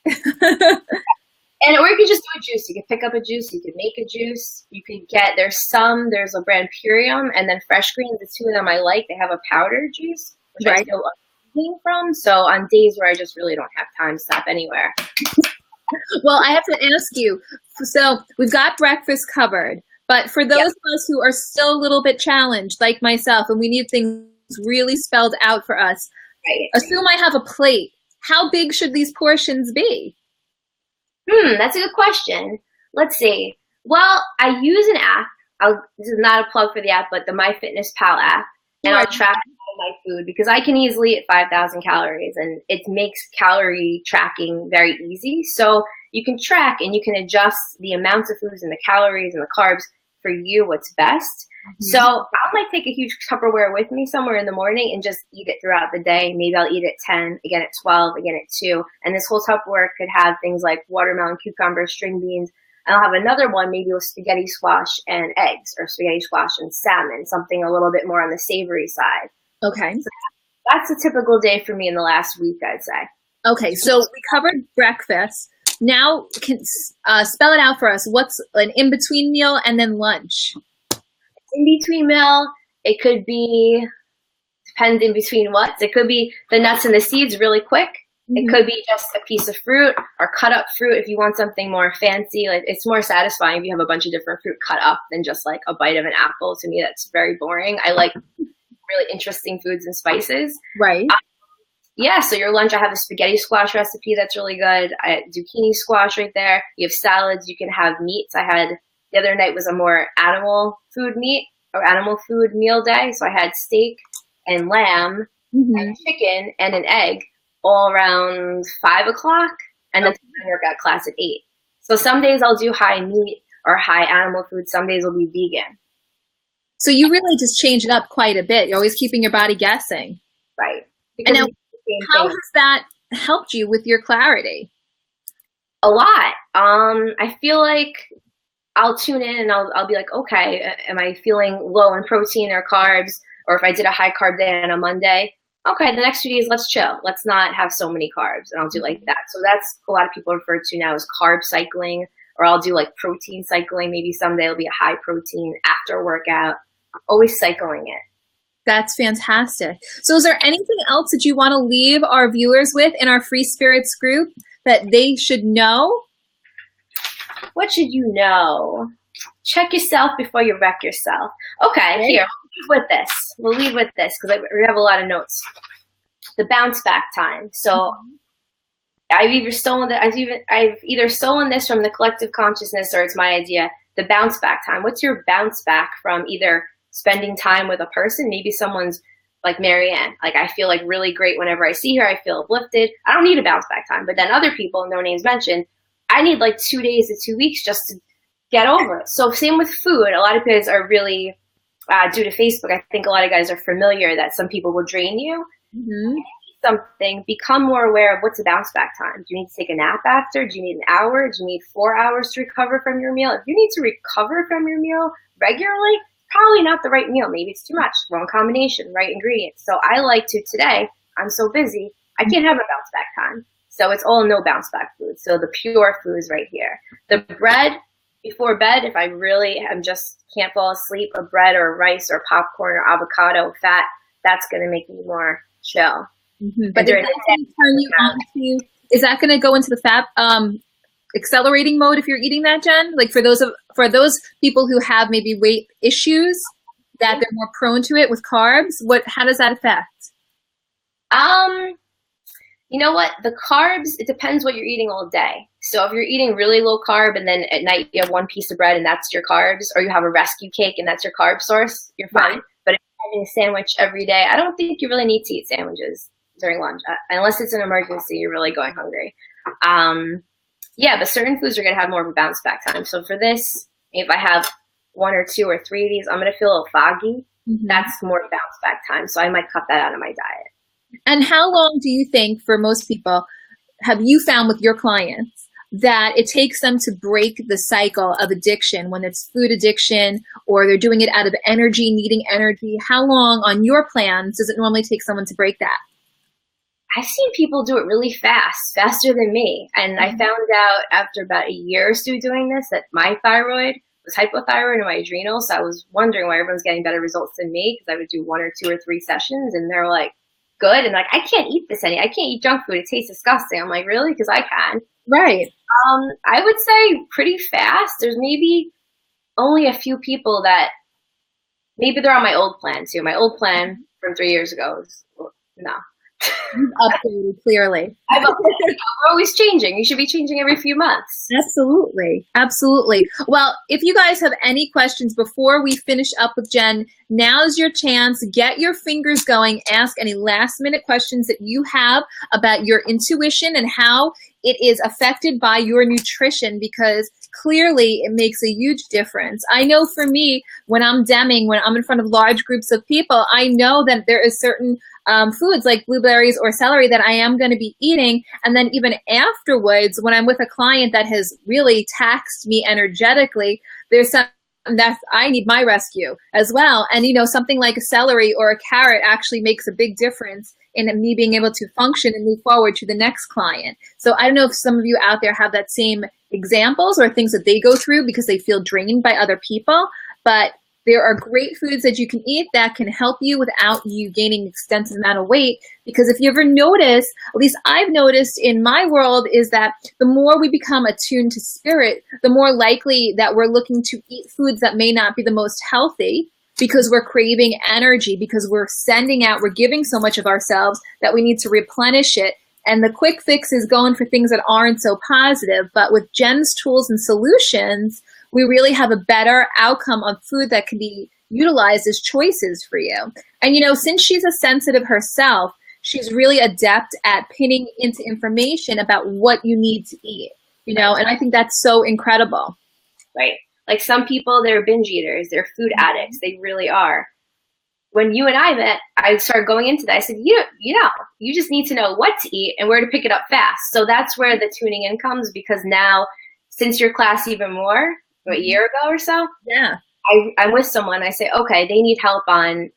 Or you could just do a juice. You could pick up a juice. You could make a juice. You could get, there's a brand Purium and then Fresh Greens. The two of them I like. They have a powder juice, which I still love from. So on days where I just really don't have time to stop anywhere. Well, I have to ask you, so we've got breakfast covered, but for those of us who are still a little bit challenged, like myself, and we need things really spelled out for us, assume I have a plate. How big should these portions be? That's a good question. Let's see. Well, I use an app. This is not a plug for the app, but the MyFitnessPal app. And I'll track all my food because I can easily eat 5,000 calories and it makes calorie tracking very easy. So you can track and you can adjust the amounts of foods and the calories and the carbs for you what's best. So I might take a huge Tupperware with me somewhere in the morning and just eat it throughout the day. Maybe I'll eat at 10, again at 12, again at 2. And this whole Tupperware could have things like watermelon, cucumber, string beans. And I'll have another one maybe with spaghetti squash and eggs or spaghetti squash and salmon, something a little bit more on the savory side. Okay. So that's a typical day for me in the last week, I'd say. Okay, so we covered breakfast. Now, can spell it out for us. What's an in-between meal and then lunch? In-between meal, it could be, depends in between what. It could be the nuts and the seeds really quick. It could be just a piece of fruit or cut up fruit if you want something more fancy. Like it's more satisfying if you have a bunch of different fruit cut up than just like a bite of an apple. To me, that's very boring. I like really interesting foods and spices. Right. So your lunch, I have a spaghetti squash recipe that's really good. I had zucchini squash right there. You have salads. You can have meats. I had the other night was a more animal food meal day. So I had steak and lamb and chicken and an egg all around 5 o'clock. And then I work out class at 8. So some days I'll do high meat or high animal food. Some days will be vegan. So you really just change it up quite a bit. You're always keeping your body guessing. Right. And now, how has that helped you with your clarity? A lot. I feel like I'll tune in and I'll be like, okay, am I feeling low in protein or carbs? Or if I did a high carb day on a Monday, okay, the next few days, let's chill. Let's not have so many carbs. And I'll do like that. So that's a lot of people refer to now as carb cycling or I'll do like protein cycling. Maybe someday it'll be a high protein after a workout. I'm always cycling it. That's fantastic. So is there anything else that you want to leave our viewers with in our Free Spirits group that they should know? What should you know? Check yourself before you wreck yourself. Okay, here, we'll leave with this because we have a lot of notes. The bounce back time. So I've either stolen this from the collective consciousness, or it's my idea. The bounce back time. What's your bounce back from either spending time with a person? Maybe someone's like Marianne. Like, I feel like really great whenever I see her. I feel uplifted. I don't need a bounce back time. But then other people, no names mentioned, I need like 2 days to 2 weeks just to get over it. So same with food. A lot of guys are really, due to Facebook, I think a lot of guys are familiar that some people will drain you. Mm-hmm. Something, become more aware of what's a bounce back time. Do you need to take a nap after? Do you need an hour? Do you need 4 hours to recover from your meal? If you need to recover from your meal regularly, probably not the right meal. Maybe it's too much, wrong combination, right ingredients. So I like to, today, I'm so busy, I can't have a bounce back time. So it's all no bounce back food. So the pure foods right here. The bread before bed, if I really am just can't fall asleep, a bread or rice or popcorn or avocado fat, that's going to make me more chill. Mm-hmm. But is that going to go into the fat accelerating mode if you're eating that, Jen? Like for those people who have maybe weight issues, that they're more prone to it with carbs, how does that affect? You know what? The carbs, it depends what you're eating all day. So if you're eating really low carb and then at night you have one piece of bread and that's your carbs, or you have a rescue cake and that's your carb source, you're fine. Right. But if you're having a sandwich every day, I don't think you really need to eat sandwiches during lunch, unless it's an emergency, you're really going hungry. Yeah, but certain foods are going to have more of a bounce back time. So for this, if I have 1 or 2 or 3 of these, I'm going to feel a little foggy. Mm-hmm. That's more bounce back time. So I might cut that out of my diet. And how long do you think, for most people, have you found with your clients that it takes them to break the cycle of addiction, when it's food addiction or they're doing it out of energy, needing energy? How long on your plans does it normally take someone to break that? I've seen people do it really fast, faster than me. And I found out after about a year or so doing this that my thyroid was hypothyroid and my adrenals. So I was wondering why everyone's getting better results than me, because I would do 1 or 2 or 3 sessions and they're like, good. And like, I can't eat this I can't eat junk food. It tastes disgusting. I'm like, really? Because I can. Right. I would say pretty fast. There's maybe only a few people that maybe they're on my old plan too. My old plan from 3 years ago is no. Updated, clearly. We're always changing. You should be changing every few months. Absolutely. Absolutely. Well, if you guys have any questions before we finish up with Jen, now's your chance. Get your fingers going. Ask any last minute questions that you have about your intuition and how it is affected by your nutrition, because clearly it makes a huge difference. I know for me, when I'm DEMing, when I'm in front of large groups of people, I know that there is certain foods like blueberries or celery that I am going to be eating. And then even afterwards, when I'm with a client that has really taxed me energetically, there's some that I need my rescue as well. And, you know, something like a celery or a carrot actually makes a big difference in me being able to function and move forward to the next client. So I don't know if some of you out there have that same examples or things that they go through because they feel drained by other people, but there are great foods that you can eat that can help you without you gaining extensive amount of weight. Because if you ever notice, at least I've noticed in my world, is that the more we become attuned to spirit, the more likely that we're looking to eat foods that may not be the most healthy, because we're craving energy, because we're sending out, we're giving so much of ourselves that we need to replenish it. And the quick fix is going for things that aren't so positive. But with Jen's tools and solutions, we really have a better outcome of food that can be utilized as choices for you. And, you know, since she's a sensitive herself, she's really adept at pinning into information about what you need to eat, you know, and I think that's so incredible. Right. Like some people, they're binge eaters, they're food addicts. They really are. When you and I met, I started going into that. I said, you just need to know what to eat and where to pick it up fast. So that's where the tuning in comes, because now, since your class even more, a year ago or so, yeah, I'm with someone. I say, okay, they need help on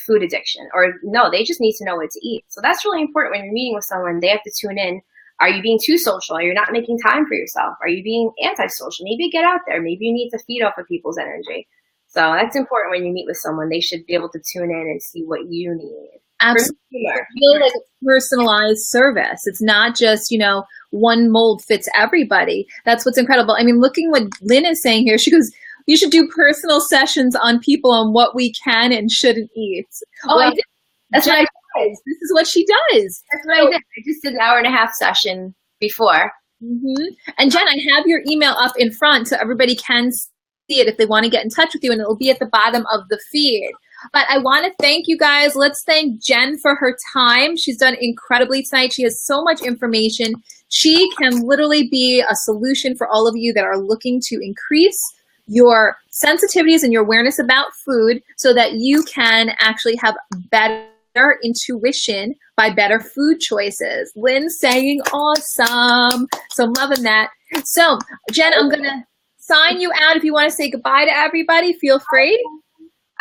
food addiction, or no, they just need to know what to eat. So that's really important when you're meeting with someone. They have to tune in Are you being too social? Are you not making time for yourself? Are you being antisocial? Maybe get out there. Maybe you need to feed off of people's energy. So that's important when you meet with someone. They should be able to tune in and see what you need. Absolutely. It's really like a personalized service. It's not just, one mold fits everybody. That's what's incredible. I mean, looking what Lynn is saying here, she goes, you should do personal sessions on people on what we can and shouldn't eat. Oh, well, I did. That's what I did. This is what she does. That's what I did. I just did an hour-and-a-half session before. Mm-hmm. And Jen, I have your email up in front so everybody can see it if they want to get in touch with you, and it'll be at the bottom of the feed. But I want to thank you guys. Let's thank Jen for her time. She's done incredibly tonight. She has so much information. She can literally be a solution for all of you that are looking to increase your sensitivities and your awareness about food so that you can actually have better intuition by better food choices. Lynn saying awesome. So I'm loving that. So Jen, I'm going to sign you out. If you want to say goodbye to everybody, feel free.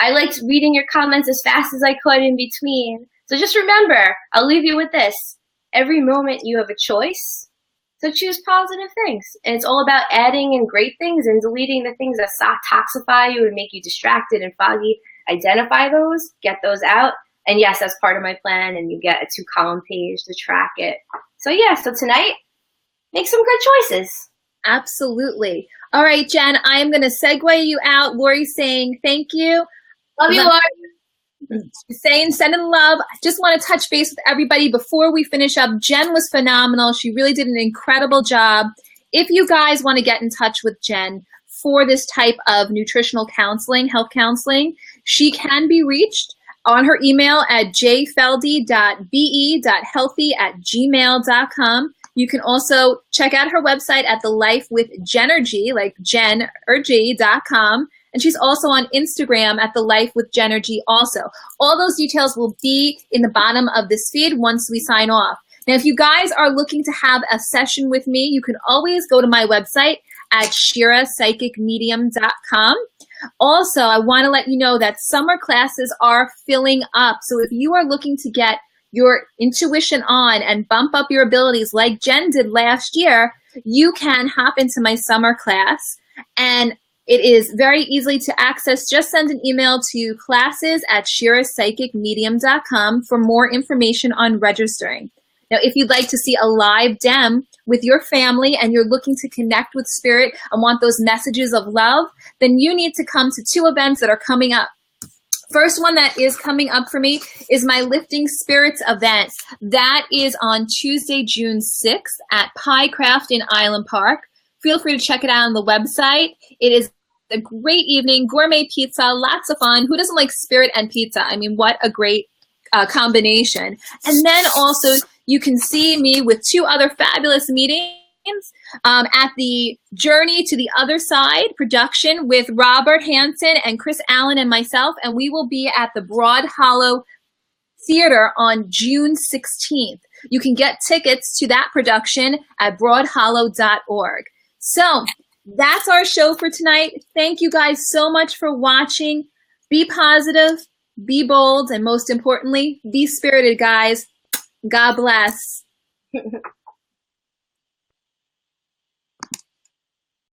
I liked reading your comments as fast as I could in between. So just remember, I'll leave you with this. Every moment you have a choice, so choose positive things. And it's all about adding in great things and deleting the things that toxify you and make you distracted and foggy. Identify those, get those out. And yes, that's part of my plan, and you get a 2-column page to track it. So yeah, so tonight, make some good choices. Absolutely. All right, Jen, I am going to segue you out. Lori's saying thank you. Love you, Lori. Saying sending love. I just want to touch base with everybody before we finish up. Jen was phenomenal. She really did an incredible job. If you guys want to get in touch with Jen for this type of nutritional counseling, health counseling, she can be reached on her email at jfeldy.be.healthy@gmail.com. You can also check out her website at thelifewithjenergy, like Jenergy.com. And she's also on Instagram at thelifewithjenergy also. All those details will be in the bottom of this feed once we sign off. Now, if you guys are looking to have a session with me, you can always go to my website at shirapsychicmedium.com. Also, I want to let you know that summer classes are filling up. So if you are looking to get your intuition on and bump up your abilities like Jen did last year, you can hop into my summer class, and it is very easily to access. Just send an email to classes@shirapsychicmedium.com for more information on registering. Now, if you'd like to see a live dem with your family and you're looking to connect with spirit and want those messages of love, then you need to come to 2 events that are coming up. First one that is coming up for me is my Lifting Spirits event. That is on Tuesday, June 6th at Pie Craft in Island Park. Feel free to check it out on the website. It is a great evening, gourmet pizza, lots of fun. Who doesn't like spirit and pizza? I mean, what a great combination. And then also you can see me with 2 other fabulous meetings at the Journey to the Other Side production with Robert Hansen and Chris Allen and myself, and we will be at the Broad Hollow Theater on June 16th. You can get tickets to that production at broadhollow.org. So that's our show for tonight. Thank you guys so much for watching. Be positive, be bold, and most importantly, be spirited, guys. God bless.